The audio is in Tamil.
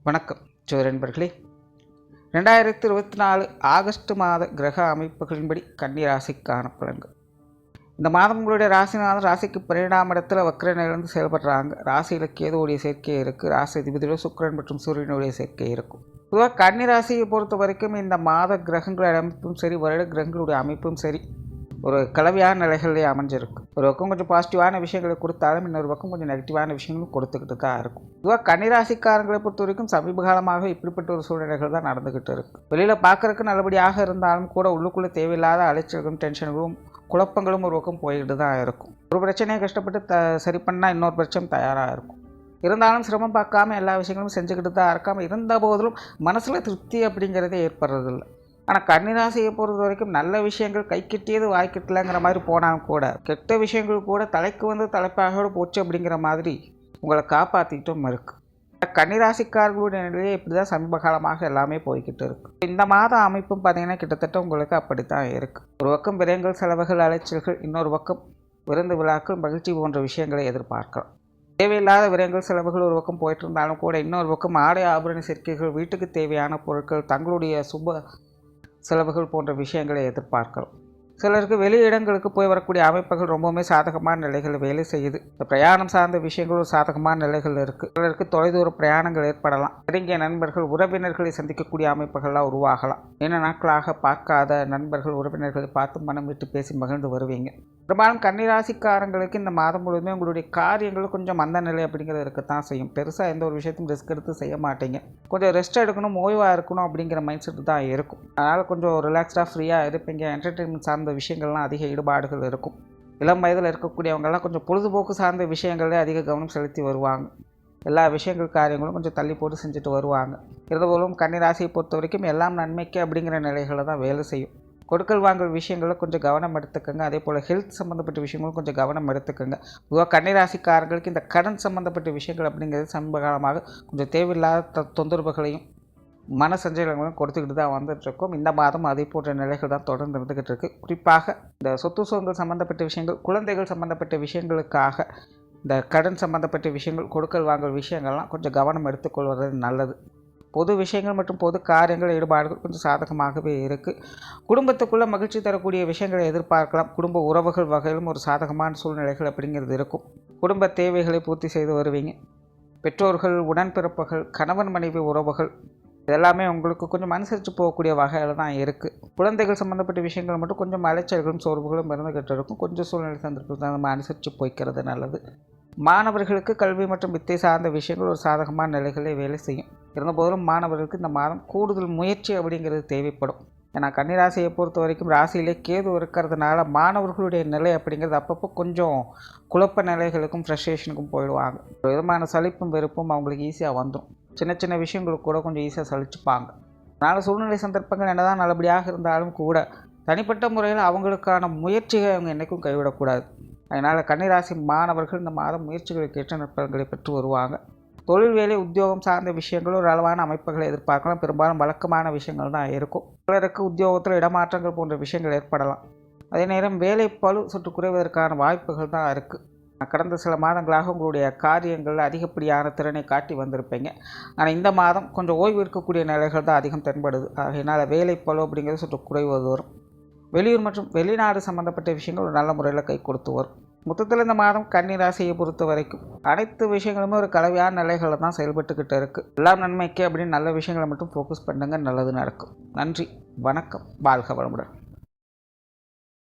வணக்கம் நண்பர்களே. 2024 ஆகஸ்ட் மாத கிரக அமைப்புகளின்படி கன்னி ராசிக்கான பலன்கள். இந்த மாதம் உங்களுடைய ராசிநாதன் ராசிக்கு 12ஆம் இடத்துல வக்ர நிலையிலிருந்து செயல்படுறாங்க. ராசியில் கேதுவுடைய சேர்க்கை இருக்குது. ராசி அதிபதியோட சுக்கிரன் மற்றும் சூரியனுடைய சேர்க்கை இருக்கும். பொதுவாக கன்னி ராசியை பொறுத்த வரைக்கும் இந்த மாத கிரகங்களுடைய அமைப்பும் சரி, வருட கிரகங்களுடைய அமைப்பும் சரி, ஒரு கலவையான நிலைகளிலே அமைஞ்சிருக்கு. ஒரு பக்கம் கொஞ்சம் பாசிட்டிவான விஷயங்களை கொடுத்தாலும் இன்னொரு பக்கம் கொஞ்சம் நெகட்டிவான விஷயங்களும் கொடுத்துக்கிட்டு தான் இருக்கும். பொதுவாக கன்னிராசிக்காரங்களை பொறுத்த வரைக்கும் சமீப காலமாக இப்படிப்பட்ட ஒரு சூழ்நிலைகள் தான் நடந்துக்கிட்டு இருக்குது. வெளியில் பார்க்குறதுக்கு நல்லபடியாக இருந்தாலும் கூட உள்ளுக்குள்ளே தேவையில்லாத அலைச்சல்களும் டென்ஷன்களும் குழப்பங்களும் ஒரு பக்கம் போய்கிட்டு தான் இருக்கும். ஒரு பிரச்சனையை கஷ்டப்பட்டு சரி பண்ணால் இன்னொரு பிரச்சனை தயாராக இருக்கும். இருந்தாலும் சிரமம் பார்க்காம எல்லா விஷயங்களும் செஞ்சுக்கிட்டு தான் இருக்காமல் இருந்த போதிலும் மனசில் திருப்தி அப்படிங்கிறதே ஏற்படுறதில்லை. ஆனால் கன்னிராசியை பொறுத்த வரைக்கும் நல்ல விஷயங்கள் கை கிட்டியது வாய்க்கிட்டலங்கிற மாதிரி போனாலும் கூட கெட்ட விஷயங்கள் கூட தலைக்கு வந்து தலைப்பாக போச்சு அப்படிங்கிற மாதிரி உங்களை காப்பாற்றிட்டும் இருக்குது. கன்னிராசிக்காரர்களுடைய நிலையே இப்படி தான் சமீப காலமாக எல்லாமே போய்கிட்டு இருக்குது. இந்த மாத அமைப்பும் பார்த்திங்கன்னா கிட்டத்தட்ட உங்களுக்கு அப்படி தான் இருக்குது. ஒரு பக்கம் விரயங்கள், செலவுகள், அலைச்சல்கள், இன்னொரு பக்கம் விருந்து விழாக்கள், மகிழ்ச்சி போன்ற விஷயங்களை எதிர்பார்க்கலாம். தேவையில்லாத விரயங்கள், செலவுகள் ஒரு பக்கம் போயிட்டு இருந்தாலும் கூட இன்னொரு பக்கம் ஆடை ஆபரண சேர்க்கைகள், வீட்டுக்கு தேவையான பொருட்கள், தங்களுடைய சுப செலவுகள் போன்ற விஷயங்களை எதிர்பார்க்கலாம். சிலருக்கு வெளி இடங்களுக்கு போய் வரக்கூடிய அமைப்புகள் ரொம்பவுமே சாதகமான நிலைகள் வேலை செய்யுது. இந்த பிரயாணம் சார்ந்த விஷயங்கள் ஒரு சாதகமான நிலைகள் இருக்குது. சிலருக்கு தொலைதூர பிரயாணங்கள் ஏற்படலாம். நெருங்கிய நண்பர்கள், உறவினர்களை சந்திக்கக்கூடிய அமைப்புகள்லாம் உருவாகலாம். நீண்ட நாட்களாக பார்க்காத நண்பர்கள், உறவினர்களை பார்த்து மனம் விட்டு பேசி மகிழ்ந்து வருவீங்க. பெரும்பாலும் கன்னிராசிக்காரங்களுக்கு இந்த மாதம் முழுவதுமே உங்களுடைய காரியங்கள் கொஞ்சம் மந்த நிலை அப்படிங்கிறது இருக்கத்தான் செய்யும். பெருசாக எந்த ஒரு விஷயத்தையும் ரிஸ்க் எடுத்து செய்ய மாட்டீங்க. கொஞ்சம் ரெஸ்ட் எடுக்கணும், ஓய்வாக இருக்கணும் அப்படிங்கிற மைண்ட் செட் தான் இருக்கும். அதனால் கொஞ்சம் ரிலாக்ஸ்டாக ஃப்ரீயாக இருப்பீங்க. என்டர்டெயின்மெண்ட் சார்ந்த விஷயங்கள்லாம் அதிக ஈடுபாடுகள் இருக்கும். இளம் வயதில் இருக்கக்கூடியவங்கெல்லாம் கொஞ்சம் பொழுதுபோக்கு சார்ந்த விஷயங்களே அதிக கவனம் செலுத்தி வருவாங்க. எல்லா விஷயங்கள் காரியங்களும் கொஞ்சம் தள்ளி போட்டு செஞ்சுட்டு வருவாங்க. இருந்தபோதும் கன்னிராசியை பொறுத்த வரைக்கும் எல்லாம் நன்மைக்கு அப்படிங்கிற நிலைகளை தான் வேலை செய்யும். கொடுக்கல் வாங்கல் விஷயங்களில் கொஞ்சம் கவனம் எடுத்துக்கோங்க. அதே போல் ஹெல்த் சம்மந்தப்பட்ட விஷயங்களும் கொஞ்சம் கவனம் எடுத்துக்கோங்க. பொதுவாக கன்னிராசிக்காரர்களுக்கு இந்த கடன் சம்மந்தப்பட்ட விஷயங்கள் அப்படிங்கிறது சமீப காலமாக கொஞ்சம் தேவையில்லாத தொந்தரவுகளையும் மன சஞ்சலங்களையும் கொடுத்துக்கிட்டு தான் வந்துட்டுருக்கோம். இந்த மாதம் அதே போன்ற நிலைகள் தான் தொடர்ந்து இருந்துக்கிட்டு இருக்குது. குறிப்பாக இந்த சொத்து சுகங்கள் சம்மந்தப்பட்ட விஷயங்கள், குழந்தைகள் சம்மந்தப்பட்ட விஷயங்களுக்காக இந்த கடன் சம்மந்தப்பட்ட விஷயங்கள், கொடுக்கல் வாங்கல் விஷயங்கள்லாம் கொஞ்சம் கவனம் எடுத்துக்கொள்வது நல்லது. பொது விஷயங்கள் மற்றும் பொது காரியங்கள் ஈடுபாடுகள் கொஞ்சம் சாதகமாகவே இருக்குது. குடும்பத்துக்குள்ளே மகிழ்ச்சி தரக்கூடிய விஷயங்களை எதிர்பார்க்கலாம். குடும்ப உறவுகள் வகையிலும் ஒரு சாதகமான சூழ்நிலைகள் அப்படிங்கிறது இருக்கும். குடும்ப தேவைகளை பூர்த்தி செய்து வருவீங்க. பெற்றோர்கள், உடன்பிறப்புகள், கணவன் மனைவி உறவுகள் இதெல்லாமே உங்களுக்கு கொஞ்சம் அனுசரித்து போகக்கூடிய வகையில் தான் இருக்குது. குழந்தைகள் சம்மந்தப்பட்ட விஷயங்கள் மட்டும் கொஞ்சம் அலைச்சல்களும் சோர்வுகளும் இருந்துகிட்டு இருக்கும். கொஞ்சம் சூழ்நிலை சந்தர்ப்பத்தில் தான் நம்ம அனுசரித்து போய்க்கிறது நல்லது. மாணவர்களுக்கு கல்வி மற்றும் வித்தை சார்ந்த விஷயங்கள் ஒரு சாதகமான நிலைகளே வேலை செய்யும். இருந்தபோதிலும் மாணவர்களுக்கு இந்த மாதம் கூடுதல் முயற்சி அப்படிங்கிறது தேவைப்படும். ஏன்னா கன்னிராசியை பொறுத்த வரைக்கும் ராசியிலே கேது இருக்கிறதுனால மாணவர்களுடைய நிலை அப்படிங்கிறது அப்பப்போ கொஞ்சம் குழப்ப நிலைகளுக்கும் ஃப்ரஸ்ட்ரேஷனுக்கும் போயிடுவாங்க. ஒரு விதமான சலிப்பும் வெறுப்பும் அவங்களுக்கு ஈஸியாக வந்துடும். சின்ன சின்ன விஷயங்களுக்கு கூட கொஞ்சம் ஈஸியாக சலிச்சுப்பாங்க. அதனால் சூழ்நிலை சந்தர்ப்பங்கள் என்னதான் நல்லபடியாக இருந்தாலும் கூட தனிப்பட்ட முறையில் அவங்களுக்கான முயற்சிகளை அவங்க என்றைக்கும் கைவிடக்கூடாது. அதனால் கன்னிராசி மாணவர்கள் இந்த மாதம் முயற்சிகளுக்கு ஏற்ற நற்பலன்களை பெற்று வருவாங்க. தொழில், வேலை, உத்தியோகம் சார்ந்த விஷயங்களும் ஒரு அளவான அமைப்புகளை எதிர்பார்க்கலாம். பெரும்பாலும் வழக்கமான விஷயங்கள் தான் இருக்கும். சிலருக்கு உத்தியோகத்தில் இடமாற்றங்கள் போன்ற விஷயங்கள் ஏற்படலாம். அதே நேரம் வேலை பளு சற்று குறைவதற்கான வாய்ப்புகள் தான் இருக்குது. கடந்த சில மாதங்களாக உங்களுடைய காரியங்களில் அதிகப்படியான திறனை காட்டி வந்திருப்பீங்க. ஆனால் இந்த மாதம் கொஞ்சம் ஓய்வு இருக்கக்கூடிய நிலைகள் தான் அதிகம் தென்படுது. அதனால் வேலை பளு அப்படிங்கிறது சற்று குறைவது வரும். வெளியூர் மற்றும் வெளிநாடு சம்மந்தப்பட்ட விஷயங்கள் ஒரு நல்ல முறையில் கை கொடுத்து வரும். மொத்தத்தில் இந்த மாதம் கன்னிராசியை பொறுத்த வரைக்கும் அனைத்து விஷயங்களுமே ஒரு கலவையான நிலைகளில் தான் செயல்பட்டுக்கிட்டு இருக்குது. எல்லாம் நன்மைக்கு அப்படின்னு நல்ல விஷயங்களை மட்டும் ஃபோக்கஸ் பண்ணுங்கள், நல்லது நடக்கும். நன்றி, வணக்கம், வாழ்க வளமுடன்.